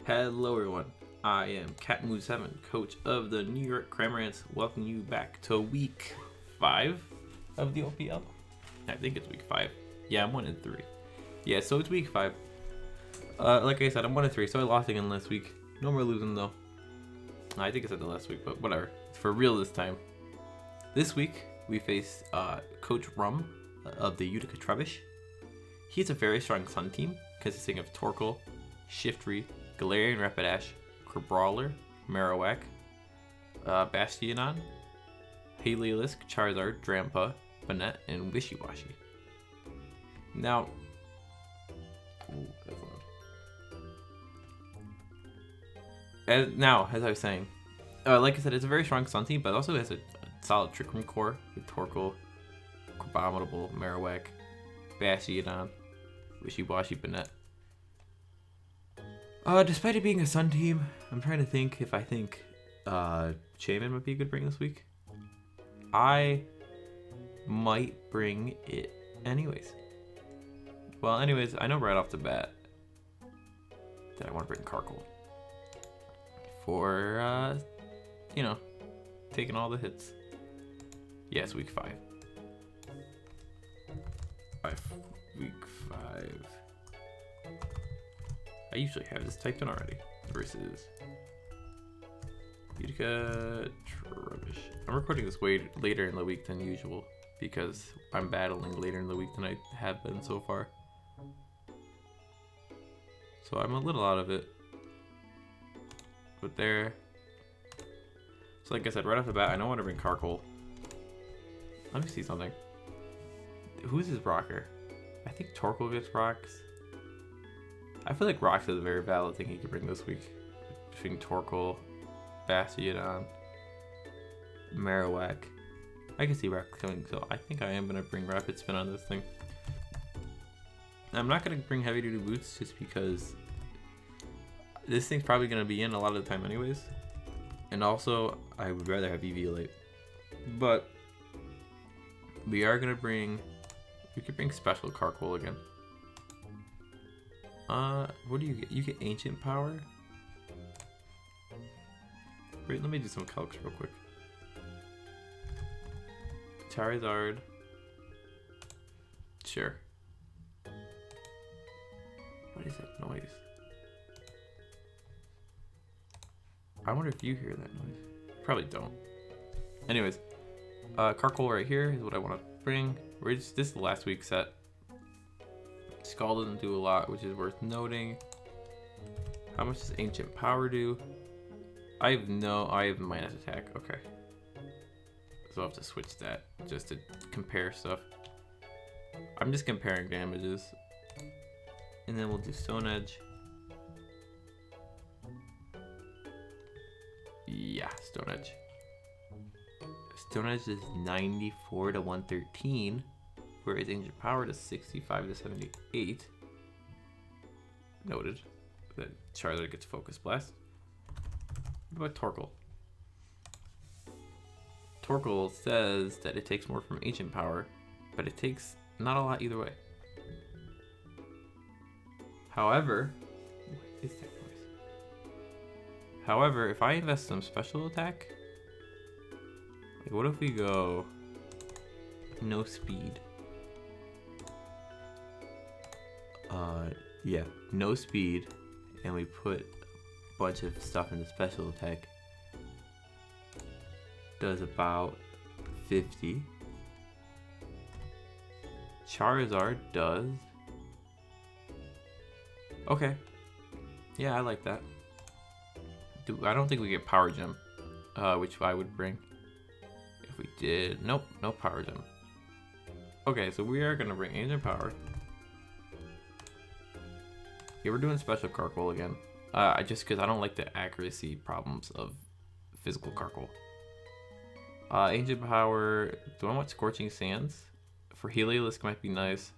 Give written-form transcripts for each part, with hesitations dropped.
Hello everyone, I am Catmoo7, coach of the New York Cramorants, welcoming you back to week 5 of the OPL. I think it's week 5. Yeah, I'm 1-3. Yeah, so it's week 5. Like I said, I'm 1-3, so I lost again last week. No more losing though. I think I said the last week, but whatever. It's for real this time. This week, we face Coach Rum of the Utica Trubbish. He has a very strong Sun team, consisting of Torkoal, Shiftry, Galarian Rapidash, Crabrawler, Marowak, Bastionon, Heliolisk, Charizard, Drampa, Banette, and Wishy-Washy. Now, ooh, that's loud. As I was saying, like I said, it's a very strong Sun team, but it also has a solid Trick Room core with Torkoal, Crabominable, Marowak, Bastionon, Wishy-Washy, Banette. Despite it being a Sun team, I'm trying to think if I think Shaymin might be a good bring this week. I might bring it anyways. Well, anyways, I know right off the bat that I want to bring Torkoal for, taking all the hits. Yes, week 5. Week 5. I usually have this typed in already. Versus Utica Trubbish. I'm recording this way later in the week than usual because I'm battling later in the week than I have been so far. So I'm a little out of it. But there. So like I said, right off the bat, I know I want to bring Torkoal. Let me see something. Who's his rocker? I think Torkoal gets rocks. I feel like rocks is a very valid thing he could bring this week. Between Torkoal, Bastionon, Marowak. I can see rocks coming, so I think I am going to bring Rapid Spin on this thing. I'm not going to bring Heavy Duty Boots just because this thing's probably going to be in a lot of the time anyways. And also, I would rather have Eviolite. But we are going to bring... We could bring Special Torkoal again. What do you get? You get Ancient Power? Wait, let me do some calcs real quick. Charizard. Sure. What is that noise? I wonder if you hear that noise. Probably don't. Anyways, Torkoal right here is what I want to bring. This is the last week's set. Skull doesn't do a lot, which is worth noting. How much does Ancient Power do? I have minus attack. Okay. So I'll have to switch that just to compare stuff. I'm just comparing damages. And then we'll do Stone Edge. Yeah, Stone Edge. Stone Edge is 94 to 113. Whereas Ancient Power to 65 to 78. Noted that Charizard gets Focus Blast. What about Torkoal? Torkoal says that it takes more from Ancient Power, but it takes not a lot either way. However, what is that noise? However, if I invest some special attack, like what if we go no speed? Yeah, no speed, and we put a bunch of stuff in the special attack. Does about 50. Charizard does. Okay. Yeah, I like that. I don't think we get Power Gem, which I would bring if we did. Nope, no Power Gem. Okay, so we are gonna bring Ancient Power. Yeah, we're doing Special Torkoal again. Just because I don't like the accuracy problems of physical Torkoal. Ancient Power. Do I want Scorching Sands? For Heliolisk might be nice.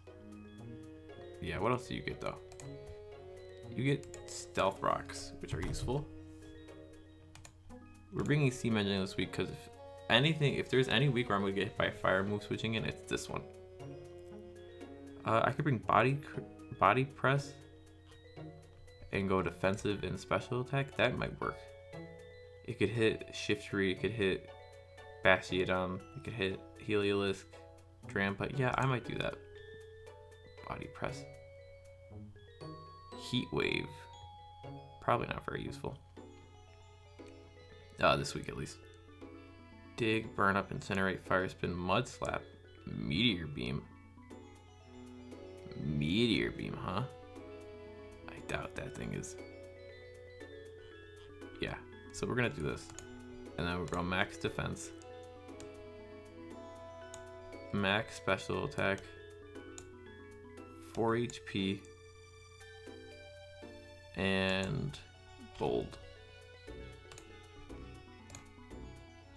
Yeah, what else do you get though? You get Stealth Rocks, which are useful. We're bringing Steam Engine this week because if there's any week where I'm going to get hit by a fire move switching in, it's this one. I could bring Body Press and go defensive and special attack, that might work. It could hit Shiftry, it could hit Bastiodon, it could hit Heliolisk, Drampa. Yeah, I might do that. Body Press. Heat Wave. Probably not very useful. This week at least. Dig, Burn Up, Incinerate, Fire Spin, Mud Slap, Meteor Beam. Meteor Beam, huh? I doubt that thing is. Yeah, so we're gonna do this. And then we're going max defense. Max special attack. 4 HP. And bold.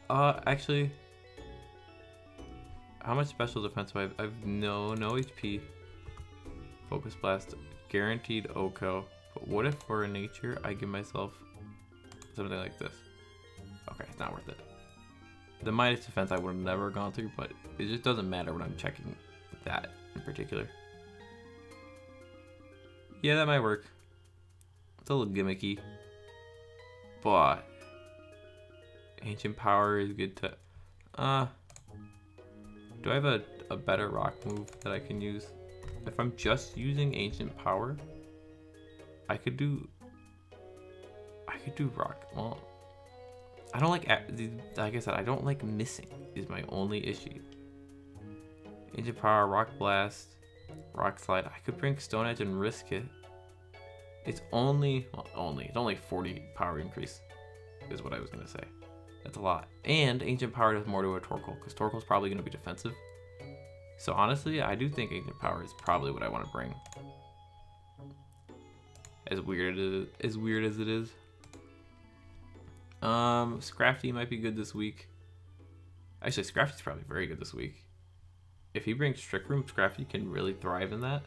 Actually, how much special defense do I have? I have no HP. Focus Blast, guaranteed OPL. But what if for a nature I give myself something like this? Okay, it's not worth it. The minus defense I would have never gone through, but it just doesn't matter when I'm checking that in particular. Yeah, that might work. It's a little gimmicky, but Ancient Power is good to. Do I have a better rock move that I can use? If I'm just using Ancient Power, I could do rock. Well, I don't like I said, I don't like missing is my only issue. Ancient Power, Rock Blast, Rock Slide. I could bring Stone Edge and risk it. It's only 40 power increase is what I was gonna say. That's a lot. And Ancient Power does more to a Torkoal, because Torkoal's probably gonna be defensive. So honestly, I do think Ancient Power is probably what I want to bring. As weird as it is. Scrappy might be good this week. Actually, Scrappy's probably very good this week. If he brings Trick Room, Scrappy can really thrive in that.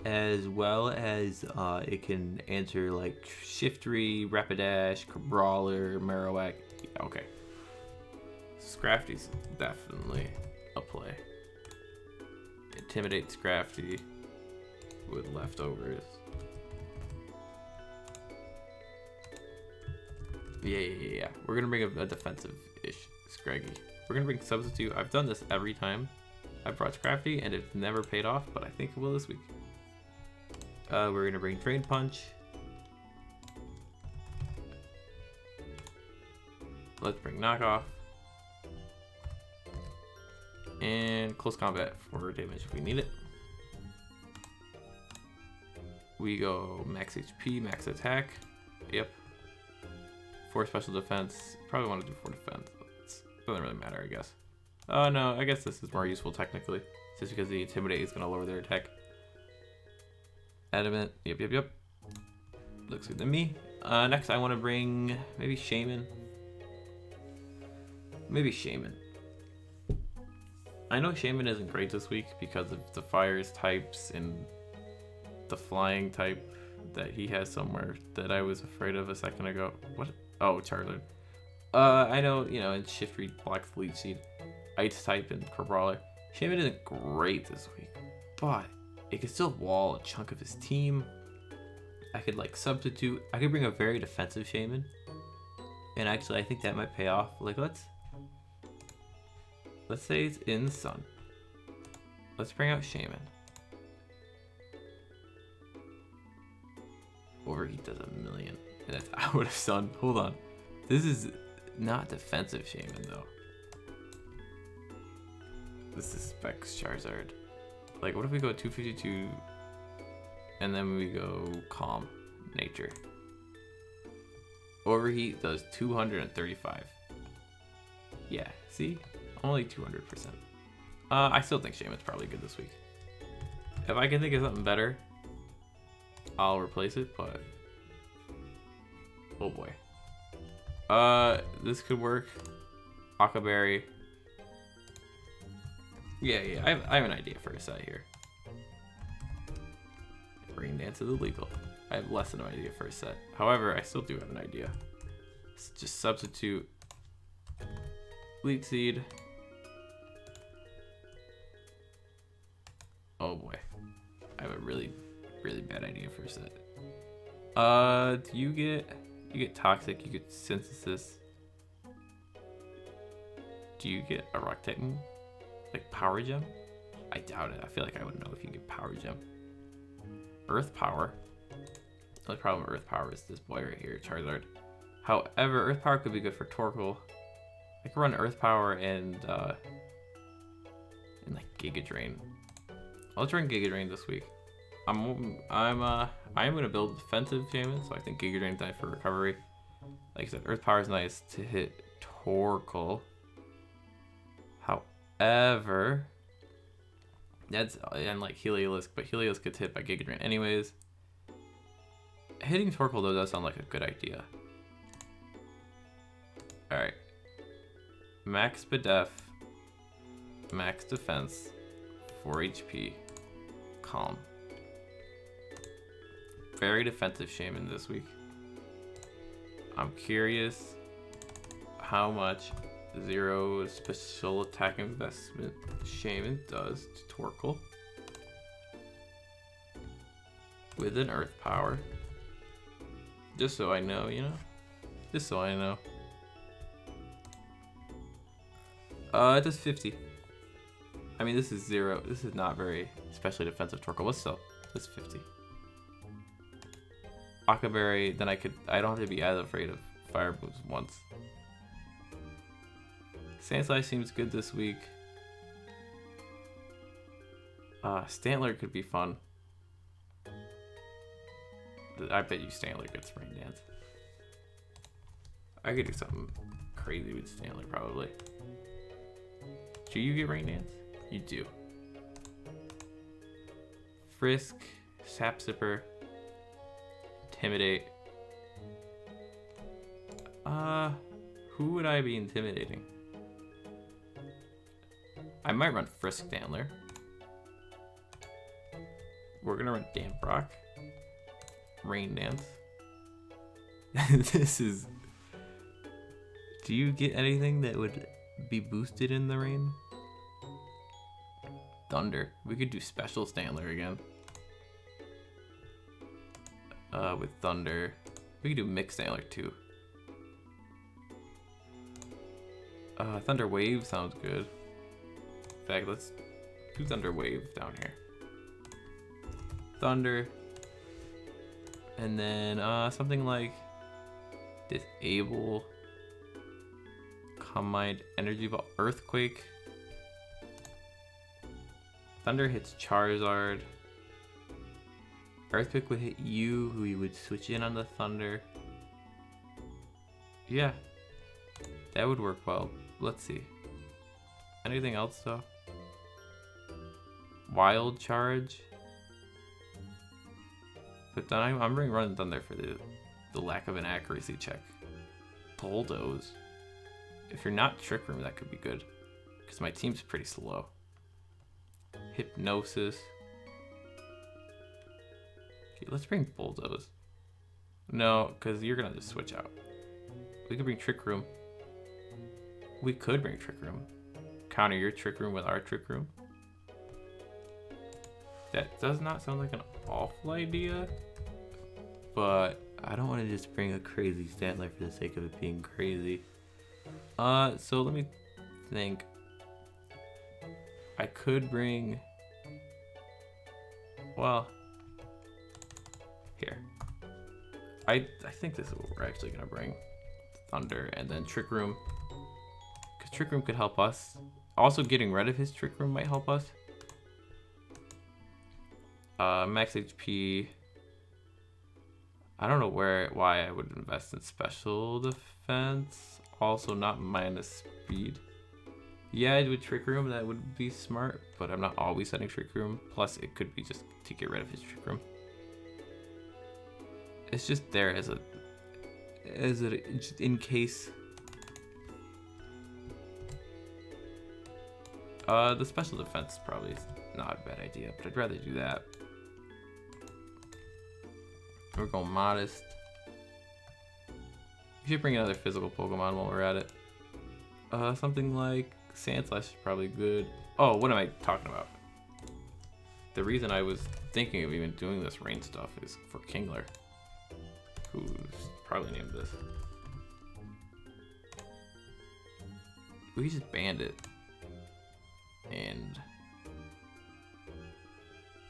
As well as it can answer like Shiftry, Rapidash, Brawler, Marowak. Yeah, okay. Scrappy's definitely a play. Intimidate Scrappy with leftovers. Yeah. We're gonna bring a defensive-ish Scraggy. We're gonna bring Substitute. I've done this every time I brought Scrappy, and it's never paid off, but I think it will this week. We're gonna bring Drain Punch. Let's bring Knockoff. And Close Combat for damage if we need it. We go max HP, max attack. Yep. 4 special defense. Probably want to do 4 defense. Doesn't really matter, I guess. Oh no, I guess this is more useful technically. Just because the Intimidate is going to lower their attack. Adamant. Yep. Looks good to me. Next I want to bring maybe Shaymin. I know Shaymin isn't great this week because of the fires types and the flying type that he has somewhere that I was afraid of a second ago. What? Oh, Charizard. I know, it's Shiftry, blocks Leech Seed, Ice type, and Brawler. Shaymin isn't great this week, but it could still wall a chunk of his team. I could substitute. I could bring a very defensive Shaymin, and actually I think that might pay off. Let's say it's in the sun. Let's bring out Shaymin. Overheat does 1,000,000, and that's out of sun. Hold on, this is not defensive Shaymin though. This is Specs Charizard. What if we go 252 and then we go Calm Nature? Overheat does 235. Yeah, see? Only 200%. I still think Shaymin's probably good this week. If I can think of something better, I'll replace it, but oh boy. This could work. Akaberry. Yeah, I have an idea for a set here. Rain Dance is illegal. I have less than an idea for a set. However, I still do have an idea. Let's just substitute Leech Seed. Oh boy. I have a really bad idea for a set. You get Toxic, you get Synthesis. Do you get a Rock Titan? Like Power Gem? I doubt it. I feel like I would know if you get Power Gem. Earth Power. The only problem with Earth Power is this boy right here, Charizard. However, Earth Power could be good for Torkoal. I could run Earth Power and like Giga Drain. Let's run Giga Drain this week. I am gonna build defensive Shaymin, so I think Giga Drain died for recovery. Like I said, Earth Power is nice to hit Torkoal. However, that's and like Heliolisk, but Heliolisk gets hit by Giga Drain anyways. Hitting Torkoal though does sound like a good idea. All right, max Bedef, max defense, 4 HP, calm. Very defensive Shaymin this week. I'm curious how much 0 special attack investment Shaymin does to Torkoal with an Earth Power. Just so I know, you know? Just so I know. It does 50. I mean, this is 0. This is not very especially defensive Torkoal, but still, it's 50. Akaberry, then I don't have to be as afraid of fire moves once. Sandslash seems good this week. Stanley could be fun. I bet you Stanley gets Rain Dance. I could do something crazy with Stanley probably. Do you get Rain Dance? You do. Frisk, Sap Sipper, Intimidate. Who would I be intimidating? I might run Frisk Stanley. We're gonna run Damp Rock. Rain Dance. This is... Do you get anything that would be boosted in the rain? Thunder. We could do Special Stanley again. With Thunder. We could do Mix Stanley too. Thunder Wave sounds good. In fact, let's do Thunder Wave down here. Thunder. And then something like Disable. Calm Mind, Energy Ball, Earthquake. Thunder hits Charizard. Earthquake would hit you, who you would switch in on the Thunder. Yeah, that would work well. Let's see. Anything else though? Wild Charge. But then I'm running Thunder for the lack of an accuracy check. Bulldoze. If you're not Trick Room, that could be good. Because my team's pretty slow. Hypnosis. Okay, let's bring Bulldoze. No, because you're going to just switch out. We could bring Trick Room. We could bring Trick Room. Counter your Trick Room with our Trick Room. That does not sound like an awful idea. But I don't want to just bring a crazy Stanley for the sake of it being crazy. So let me think. I could bring... Well... Here. I think this is what we're actually going to bring. Thunder and then Trick Room. Because Trick Room could help us. Also getting rid of his Trick Room might help us. Max HP. I don't know why I would invest in special defense. Also not minus speed. Yeah, I'd with Trick Room, that would be smart, but I'm not always setting Trick Room. Plus it could be just to get rid of his Trick Room. It's just there as a just in case. The special defense probably is not a bad idea, but I'd rather do that. We're going modest. We should bring another physical Pokemon while we're at it. Something like Sandslash is probably good. Oh, what am I talking about? The reason I was thinking of even doing this rain stuff is for Kingler. who's probably named this. We just banned it. And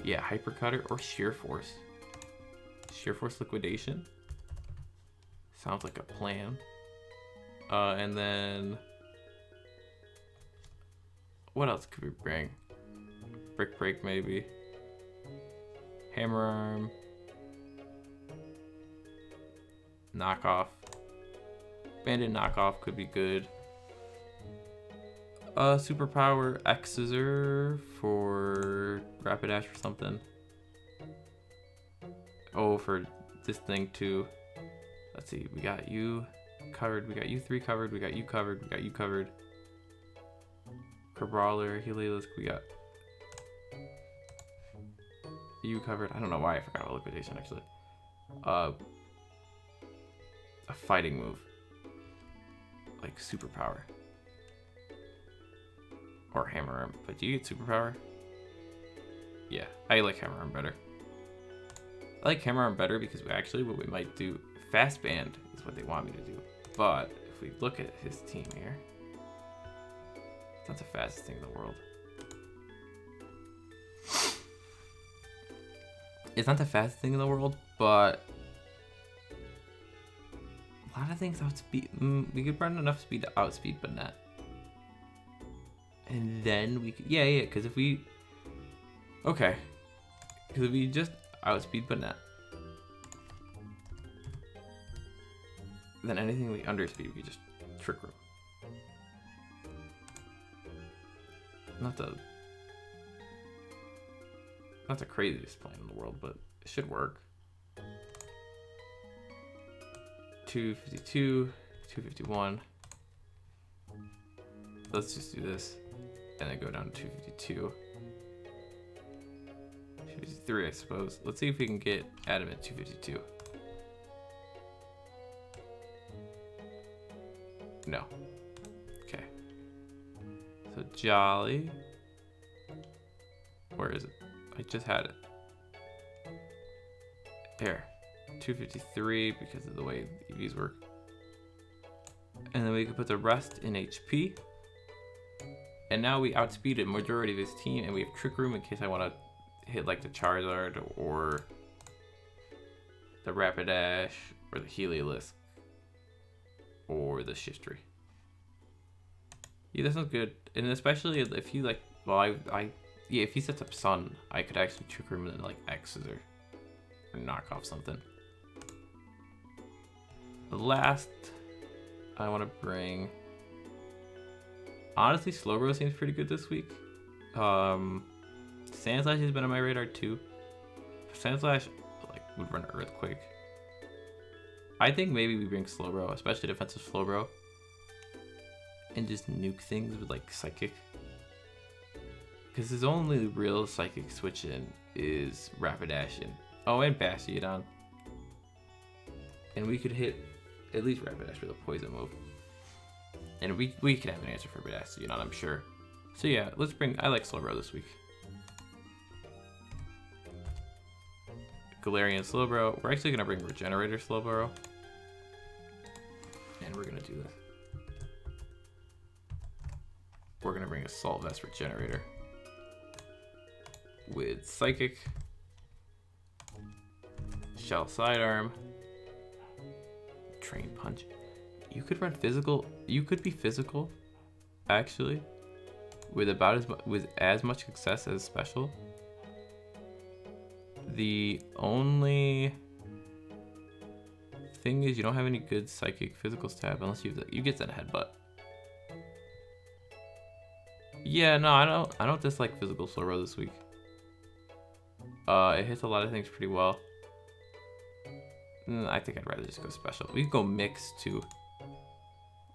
yeah, Hyper Cutter or Sheer Force. Sheer Force Liquidation. Sounds like a plan. And then what else could we bring? Brick Break maybe. Hammer Arm. Knockoff. Bandit Knockoff could be good. Superpower X-Scissor for Rapidash or something. Oh, for this thing too. Let's see, we got you covered, we got you 3 covered, we got you covered, we got you covered. Brawler, Heliolisk, we got you covered. I don't know why I forgot about Liquidation actually. A fighting move. Like Superpower. Or Hammer Arm. But do you get Superpower? Yeah, I like Hammer Arm better. I like Hammer Arm better because what we might do, Fast Band is what they want me to do. But if we look at his team here, it's not the fastest thing in the world. It's not the fastest thing in the world, but a lot of things outspeed. We could run enough speed to outspeed Banette. And then we could, yeah, because if we, okay, because if we just outspeed Banette, then anything we underspeed, we just Trick Room. Not the craziest plan in the world, but it should work. 252, 251. Let's just do this. And then go down to 252. 253, I suppose. Let's see if we can get Adam at 252. No. Okay. So Jolly. Where is it? I just had it. Here. 253 because of the way EVs work. And then we can put the rest in HP. And now we outspeeded majority of his team, and we have Trick Room in case I want to hit like the Charizard or the Rapidash or the Heliolisk or the Shiftry. Yeah, that sounds good. And especially if you like, well, yeah, if he sets up Sun, I could actually Trick Room and then like X's or knock off something. The last I want to bring. Honestly, Slobro seems pretty good this week. Sandslash has been on my radar too. Sandslash like would run Earthquake. I think maybe we bring Slobro, especially defensive Slobro, and just nuke things with like Psychic. Because his only real Psychic switch in is Rapidash and Bastiodon. And we could hit at least Rapidash with a poison move. And we could have an answer for Bastiodon, I'm sure. So yeah, I like Slowbro this week. Galarian Slowbro. We're actually gonna bring Regenerator Slowbro. And we're gonna do this. We're gonna bring Assault Vest Regenerator. With Psychic. Shell Sidearm. Train Punch. You could run physical. You could be physical, actually, with as much success as special. The only thing is you don't have any good psychic physical stab unless you get that headbutt. Yeah, no, I don't dislike physical Slowbro this week. It hits a lot of things pretty well. I think I'd rather just go special. We could go mixed too.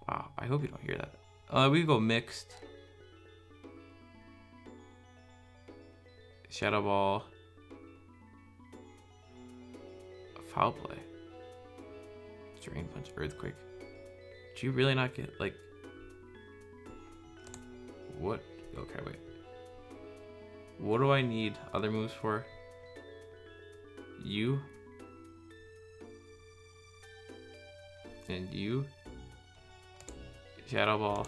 Wow, I hope you don't hear that. We could go mixed. Shadow Ball. Foul Play. Drain Punch, Earthquake. Do you really not get, like... What? Okay, wait. What do I need other moves for? You? And you. Shadow Ball.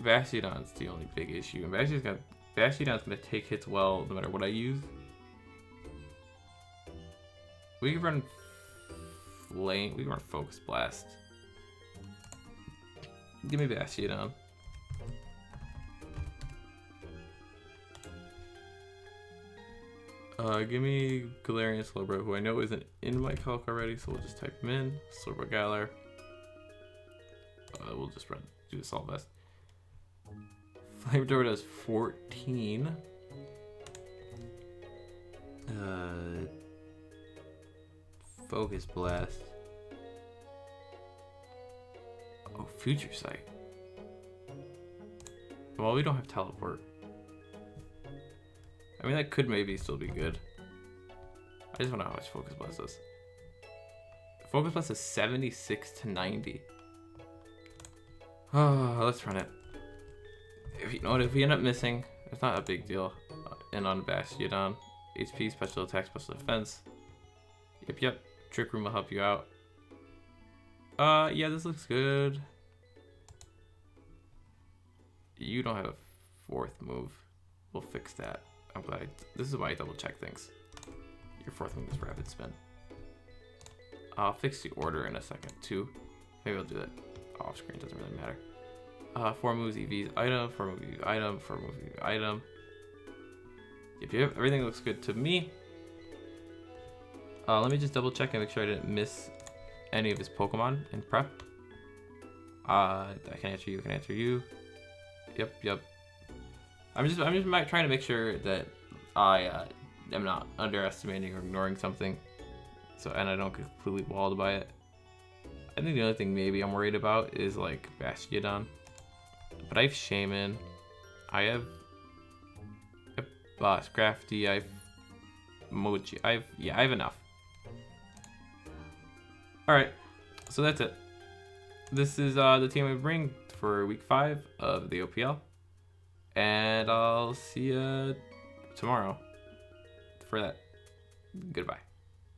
Bastiodon's the only big issue. And Bastiodon's gonna take hits well no matter what I use. We can run Flame. We can run Focus Blast. Give me Bastiodon. Give me Galarian Slobro, who I know isn't in my calc already, so we'll just type him in. Slobro Galar. We'll just do this all best. Flamethrower does 14. Focus Blast. Oh, Future Sight. Well, we don't have Teleport. I mean, that could maybe still be good. I just want to know how much Focus Blast does. Focus Blast is 76 to 90. Oh, let's run it. If you know what, if we end up missing, it's not a big deal. And on Bastiodon, HP, special attack, special defense. Yep. Trick Room will help you out. Yeah, this looks good. You don't have a fourth move. We'll fix that. I'm glad. This is why I double check things. Your fourth move is Rapid Spin. I'll fix the order in a second too. Maybe I'll do that off screen. Doesn't really matter. 4 moves EVs item. 4 move EV item. 4 move EV item. Yep. Everything looks good to me. Let me just double check and make sure I didn't miss any of his Pokemon in prep. I can answer you. I can answer you. Yep. I'm just trying to make sure that I am not underestimating or ignoring something, and I don't get completely walled by it. I think the only thing maybe I'm worried about is like Bastiodon, but I have Shaymin, I have Scrappy, I have Mochi, I have enough. All right, so that's it. This is the team I bring for week 5 of the OPL. And I'll see you tomorrow for that. Goodbye.